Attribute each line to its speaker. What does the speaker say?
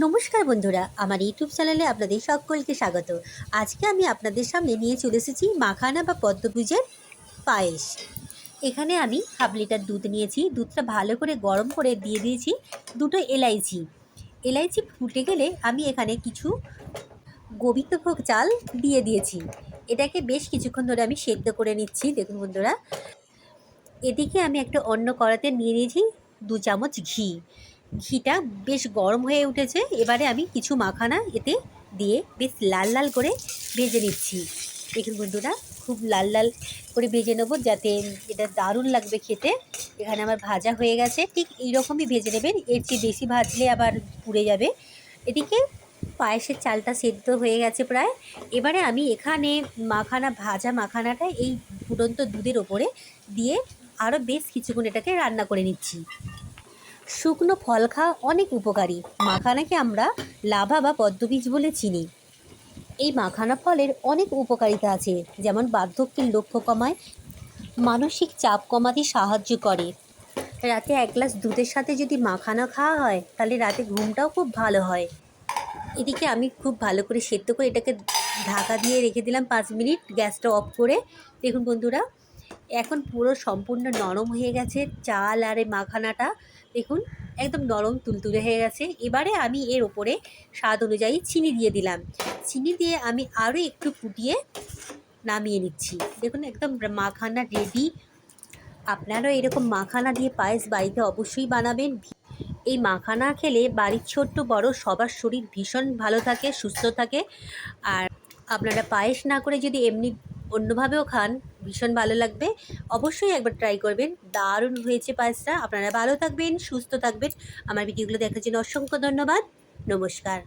Speaker 1: নমস্কার বন্ধুরা, আমার ইউটিউব চ্যানেলে আপনাদের সকলকে স্বাগত। আজকে আমি আপনাদের সামনে নিয়ে চলে এসেছি মাখানা বা পদ্মভুজের পায়েস। এখানে আমি হাফ লিটার দুধ নিয়েছি। দুধটা ভালো করে গরম করে দিয়ে দিয়েছি দুটো এলাইচি। এলাইচি ফুটে গেলে আমি এখানে কিছু গোবিন্দভোগ চাল দিয়ে দিয়েছি। এটাকে বেশ কিছুক্ষণ ধরে আমি সেদ্ধ করে নিচ্ছি। দেখুন বন্ধুরা, এদিকে আমি একটা অন্য কড়াতে নিয়ে নিয়েছি 2 চামচ ঘি। ঘিটা বেশ গরম হয়ে উঠেছে। এবারে আমি কিছু মাখানা এতে দিয়ে বেশ লাল লাল করে ভেজে নিচ্ছি। দেখুন বন্ধুরা, খুব লাল লাল করে ভেজে নেবো, যাতে এটা দারুণ লাগবে খেতে। এখানে আমার ভাজা হয়ে গেছে। ঠিক এইরকমই ভেজে নেবেন, এর চেয়ে বেশি ভাজলে আবার পুড়ে যাবে। এদিকে পায়েসের চালটা সেদ্ধ হয়ে গেছে প্রায়। এবারে আমি এখানে ভাজা মাখানাটা এই ফুটন্ত দুধের ওপরে দিয়ে আরও বেশ কিছুক্ষণ এটাকে রান্না করে নিচ্ছি। শুকনো ফল খাওয়া অনেক উপকারী। মাখানাকে আমরা লাভা বা পদ্মবীজ বলে চিনি। এই মাখানা ফলের অনেক উপকারিতা আছে, যেমন বার্ধক্যের লক্ষ্য কমায়, মানসিক চাপ কমাতে সাহায্য করে। রাতে 1 গ্লাস দুধের সাথে যদি মাখানা খাওয়া হয়, তাহলে রাতে ঘুমটাও খুব ভালো হয়। এদিকে আমি খুব ভালো করে সেদ্ধ করে এটাকে ঢাকা দিয়ে রেখে দিলাম 5 মিনিট, গ্যাসটা অফ করে। দেখুন বন্ধুরা, এখন পুরো সম্পূর্ণ নরম হয়ে গেছে চাল আর এই মাখানাটা। দেখুন, একদম নরম তুলতুলে হয়ে গেছে। এবারে আমি এর ওপরে স্বাদ অনুযায়ী চিনি দিয়ে দিলাম। চিনি দিয়ে আমি আরও একটু ফুটিয়ে নামিয়ে নিচ্ছি। দেখুন, একদম মাখানা রেডি। আপনারাও এরকম মাখানা দিয়ে পায়েস বাড়িতে অবশ্যই বানাবেন। এই মাখানা খেলে বাড়ির ছোট্ট বড় সবার শরীর ভীষণ ভালো থাকে, সুস্থ থাকে। আর আপনারা পায়েস না করে যদি এমনি অন্যভাবেও খান, ভীষণ ভালো লাগবে। অবশ্যই একবার ট্রাই করবেন। দারুণ হয়েছে পায়েসটা। আপনারা ভালো থাকবেন, সুস্থ থাকবেন। আমার ভিডিওগুলো দেখার জন্য অসংখ্য ধন্যবাদ। নমস্কার।